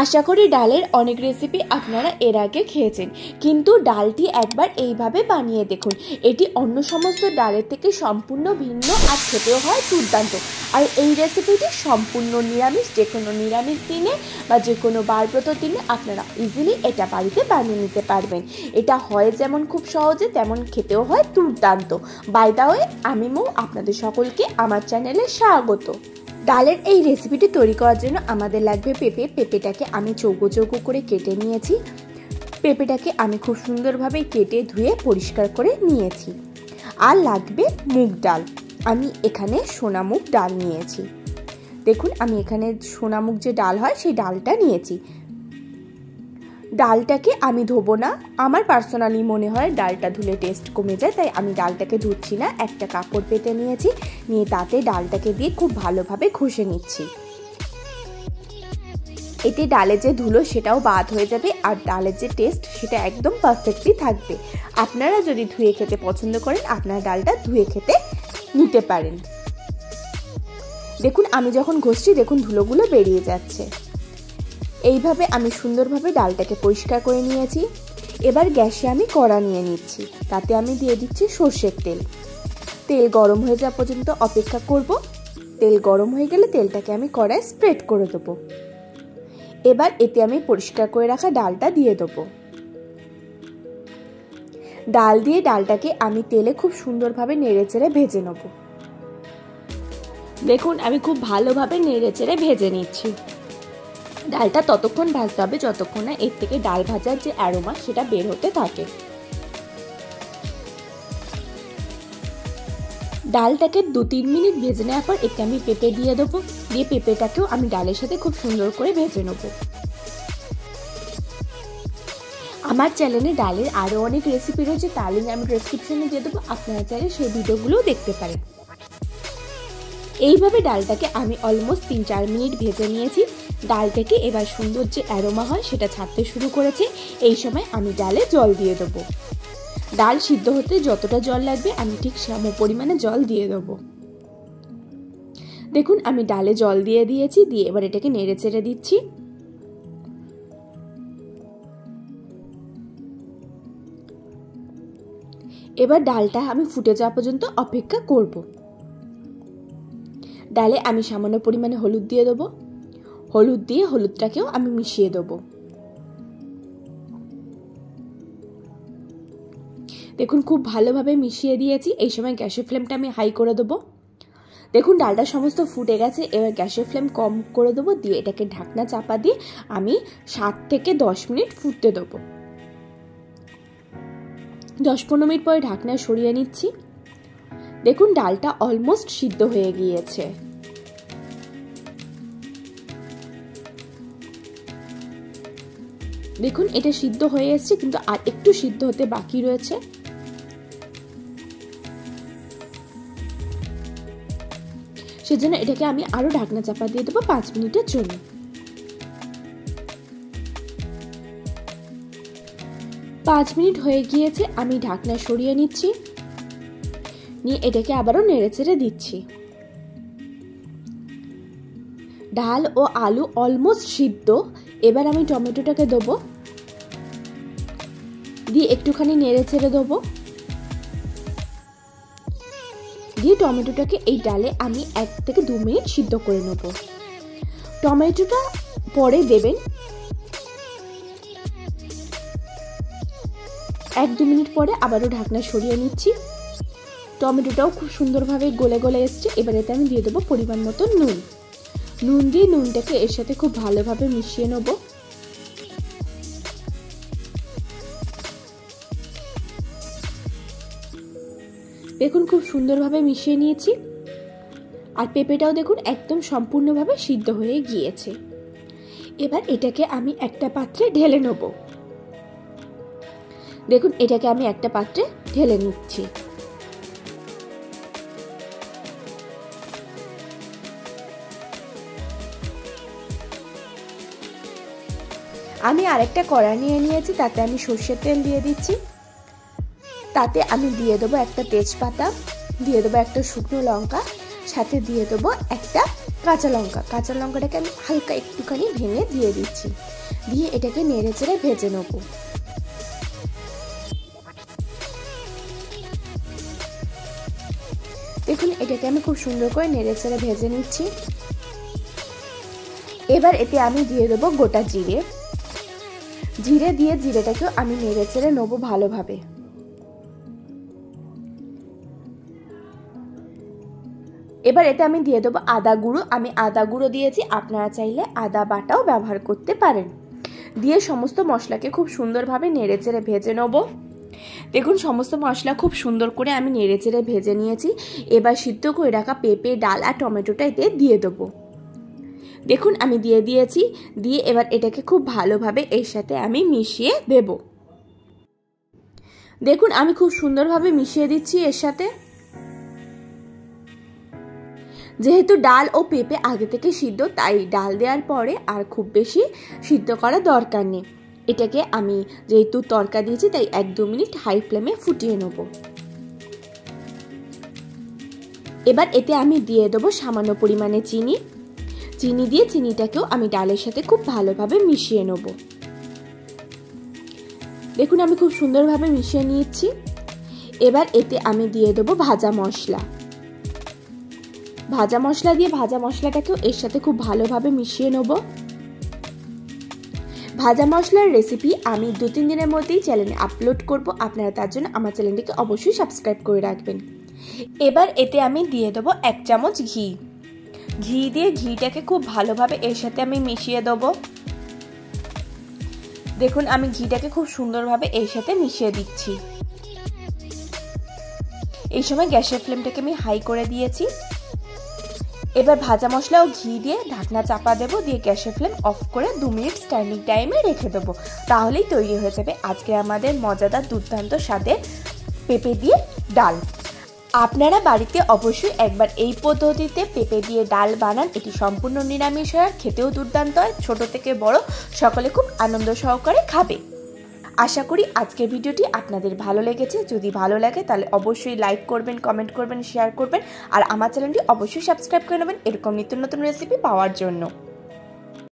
আশা করি ডালের অনেক রেসিপি আপনারা এর আগে খেয়েছেন, কিন্তু ডালটি একবার এইভাবে বানিয়ে দেখুন। এটি অন্য সমস্ত ডালের থেকে সম্পূর্ণ ভিন্ন আর খেতেও হয় দুর্দান্ত। আর এই রেসিপিটি সম্পূর্ণ নিরামিষ, যে কোনো নিরামিষ দিনে বা যে কোনো বারব্রত দিনে আপনারা ইজিলি এটা বাড়িতে বানিয়ে নিতে পারবেন। এটা হয় যেমন খুব সহজে, তেমন খেতেও হয় দুর্দান্ত। বাই দ্য ওয়ে, আমি মৌ, আপনাদের সকলকে আমার চ্যানেলে স্বাগত। ডালের এই রেসিপিটি তৈরি করার জন্য আমাদের লাগবে পেঁপে। পেঁপেটাকে আমি চৌকো চৌকো করে কেটে নিয়েছি। পেঁপেটাকে আমি খুব সুন্দরভাবে কেটে ধুয়ে পরিষ্কার করে নিয়েছি। আর লাগবে মুগ ডাল। আমি এখানে সোনামুগ ডাল নিয়েছি। দেখুন, আমি এখানে সোনামুগ যে ডাল হয় সেই ডালটা নিয়েছি। ডালটাকে আমি ধোবো না, আমার পার্সোনালি মনে হয় ডালটা ধুলে টেস্ট কমে যায়, তাই আমি ডালটাকে ধুচ্ছি না। একটা কাপড় পেতে নিয়েছি, নিয়ে তাতে ডালটাকে দিয়ে খুব ভালোভাবে ঘষে নিচ্ছি। এতে ডালের যে ধুলো সেটাও বাদ হয়ে যাবে, আর ডালের যে টেস্ট সেটা একদম পারফেক্টলি থাকবে। আপনারা যদি ধুয়ে খেতে পছন্দ করেন, আপনারা ডালটা ধুয়ে খেতে নিতে পারেন। দেখুন, আমি যখন ঘষছি দেখুন ধুলোগুলো বেরিয়ে যাচ্ছে। এইভাবে আমি সুন্দরভাবে ডালটাকে পরিষ্কার করে নিয়েছি। এবার গ্যাসে আমি কড়া নিয়ে নিচ্ছি, তাতে আমি দিয়ে দিচ্ছি সর্ষের তেল। তেল গরম হয়ে যাওয়া পর্যন্ত অপেক্ষা করব। তেল গরম হয়ে গেলে তেলটাকে আমি কড়ায় স্প্রেড করে দেবো। এবার এতে আমি পরিষ্কার করে রাখা ডালটা দিয়ে দেবো। ডাল দিয়ে ডালটাকে আমি তেলে খুব সুন্দরভাবে নেড়েচেড়ে ভেজে নেব। দেখুন, আমি খুব ভালোভাবে নেড়েচেড়ে ভেজে নিচ্ছি। ডালটা ততক্ষণ ভাজতে হবে যতক্ষণ না এর থেকে ডাল ভাজার যে অ্যারোমা সেটা বের হতে থাকে। ডালটাকে 2-3 মিনিট ভেজে নেওয়ার পর এতে আমি পেঁপে দিয়ে দেবো। দিয়ে পেঁপেটাকেও আমি ডালের সাথে খুব সুন্দর করে ভেজে নেব। আমার চ্যানেলে ডালের আরও অনেক রেসিপি রয়েছে, তার লিঙ্ক আমি ডেসক্রিপশনে দিয়ে দেবো, আপনারা চাইলে সেই ভিডিওগুলোও দেখতে পারেন। এইভাবে ডালটাকে আমি অলমোস্ট 3-4 মিনিট ভেজে নিয়েছি। ডাল থেকে এবার সুন্দর যে অ্যারোমা হয় সেটা ছাড়তে শুরু করেছে। এই সময় আমি ডালে জল দিয়ে দেবো। ডাল সিদ্ধ হতে যতটা জল লাগবে আমি ঠিক সম পরিমাণে জল দিয়ে দেবো। দেখুন, আমি ডালে জল দিয়ে দিয়েছি। দিয়ে এবার এটাকে নেড়ে চেড়ে দিচ্ছি। এবার ডালটা আমি ফুটে যাওয়া পর্যন্ত অপেক্ষা করব। ডালে আমি সামান্য পরিমাণে হলুদ দিয়ে দেবো। হলুদ দিয়ে হলুদটাকেও আমি মিশিয়ে দেবো। দেখুন, খুব ভালোভাবে মিশিয়ে দিয়েছি। এই সময় গ্যাসের ফ্লেমটা আমি হাই করে দেবো। দেখুন, ডালটা সমস্ত ফুটে গেছে। এবার গ্যাসের ফ্লেম কম করে দেবো। দিয়ে এটাকে ঢাকনা চাপা দিয়ে আমি 7 থেকে 10 মিনিট ফুটতে দেবো। 10-15 মিনিট পরে ঢাকনা সরিয়ে নিচ্ছি। দেখুন, ডালটা অলমোস্ট সিদ্ধ হয়ে গিয়েছে। দেখুন, এটা সিদ্ধ হয়ে এসেছে, কিন্তু আর একটু সিদ্ধ হতে বাকি রয়েছে। সেজন্য এটাকে আমি আরো ঢাকনা চাপা দিয়ে দেবো 5 মিনিটের জন্য। 5 মিনিট হয়ে গিয়েছে, আমি ঢাকনা সরিয়ে নিচ্ছি। নিয়ে এটাকে আবারও নেড়েচেড়ে দিচ্ছি। ডাল ও আলু অলমোস্ট সিদ্ধ। এবার আমি টমেটোটাকে দেবো। দিয়ে একটুখানি নেড়েচেড়ে দেবো। দিয়ে টমেটোটাকে এই ডালে আমি 1 থেকে 2 মিনিট সিদ্ধ করে নেব। টমেটোটা পরে দেবেন। 1-2 মিনিট পরে আবারও ঢাকনা সরিয়ে নিচ্ছি। টমেটোটাও খুব সুন্দরভাবে গলে গলে এসছে। এবার এতে আমি দিয়ে দেবো পরিমাণ মতো নুন। নুন দিয়ে নুনটাকে এর সাথে খুব ভালোভাবে মিশিয়ে নেব। দেখুন, খুব সুন্দরভাবে মিশিয়ে নিয়েছি। আর পেঁপেটাও দেখুন একদম সম্পূর্ণভাবে সিদ্ধ হয়ে গিয়েছে। এবার এটাকে আমি একটা পাত্রে ঢেলে নেব। দেখুন, এটাকে আমি একটা পাত্রে ঢেলে নিচ্ছি। আমি আরেকটা কড়া নিয়ে নিয়েছি, তাতে আমি সর্ষের তেল দিয়ে দিচ্ছি। তাতে আমি দিয়ে দেবো একটা তেজপাতা, দিয়ে দেবো একটা শুকনো লঙ্কা, সাথে দিয়ে দেবো একটা কাঁচা লঙ্কাটাকে আমি হালকা একটুখানি ভেঙে দিয়ে দিচ্ছি, দিয়ে এটাকে নেড়ে চেড়ে ভেজে নেব। দেখুন এটাকে আমি খুব সুন্দর করে নেড়ে চেড়ে ভেজে নিচ্ছি। এবার এতে আমি দিয়ে দেবো গোটা জিরে দিয়ে জিরেটাকেও আমি নেড়ে চেড়ে নেবো ভালোভাবে। এবার এতে আমি দিয়ে দেবো আদা গুঁড়ো, আমি আদা গুঁড়ো দিয়েছি, আপনারা চাইলে আদা বাটাও ব্যবহার করতে পারেন। দিয়ে সমস্ত মশলাকে খুব সুন্দরভাবে নেড়ে চেড়ে ভেজে নেব। দেখুন সমস্ত মশলা খুব সুন্দর করে আমি নেড়ে চেড়ে ভেজে নিয়েছি। এবার সিদ্ধ করে রাখা পেঁপে, ডাল আর টমেটোটা এতে দিয়ে দেবো। দেখুন আমি দিয়ে দিয়েছি, দিয়ে এবার এটাকে খুব ভালোভাবে এর সাথে আমি মিশিয়ে দেব। দেখুন আমি খুব সুন্দরভাবে মিশিয়ে দিচ্ছি এর সাথে। যেহেতু ডাল ও পেঁপে আগে থেকে সিদ্ধ, তাই ডাল দেওয়ার পরে আর খুব বেশি সিদ্ধ করার দরকার নেই। এটাকে আমি যেহেতু তড়কা দিয়েছি তাই 1-2 মিনিট হাই ফ্লেমে ফুটিয়ে নেব। এবার এতে আমি দিয়ে দেবো সামান্য পরিমাণে চিনি দিয়ে চিনিটাকেও আমি ডালের সাথে খুব ভালোভাবে মিশিয়ে নেব। দেখুন আমি খুব সুন্দরভাবে মিশিয়ে নিয়েছি। এবার এতে আমি দিয়ে দেবো ভাজা মশলা দিয়ে ভাজা মশলাটাকেও এর সাথে খুব ভালোভাবে মিশিয়ে নেব। ভাজা মশলার রেসিপি আমি 2-3 দিনের মধ্যেই চ্যানেলে আপলোড করব, আপনারা তার জন্য আমার চ্যানেলটিকে অবশ্যই সাবস্ক্রাইব করে রাখবেন। এবার এতে আমি দিয়ে দেবো 1 চামচ ঘি দিয়ে ঘিটাকে খুব ভালোভাবে এর সাথে আমি মিশিয়ে দেবো। দেখুন আমি ঘিটাকে খুব সুন্দরভাবে এর সাথে মিশিয়ে দিচ্ছি। এই সময় গ্যাসের ফ্লেমটাকে আমি হাই করে দিয়েছি। এবার ভাজা মশলা ও ঘি দিয়ে ঢাকনা চাপা দেবো, দিয়ে গ্যাসের ফ্লেম অফ করে 2 মিনিট স্ট্যান্ডিং টাইমে রেখে দেবো। তাহলেই তৈরি হয়ে যাবে আজকে আমাদের মজাদার দুর্দান্ত স্বাদের পেঁপে দিয়ে ডাল। আপনারা বাড়িতে অবশ্যই একবার এই পদ্ধতিতে পেঁপে দিয়ে ডাল বানান। এটি সম্পূর্ণ নিরামিষ হয়, খেতেও দুর্দান্ত হয়, ছোট থেকে বড় সকলে খুব আনন্দ সহকারে খাবে। আশা করি আজকের ভিডিওটি আপনাদের ভালো লেগেছে। যদি ভালো লাগে তাহলে অবশ্যই লাইক করবেন, কমেন্ট করবেন, শেয়ার করবেন আর আমার চ্যানেলটি অবশ্যই সাবস্ক্রাইব করে নেবেন এরকম নিত্য নতুন রেসিপি পাওয়ার জন্য।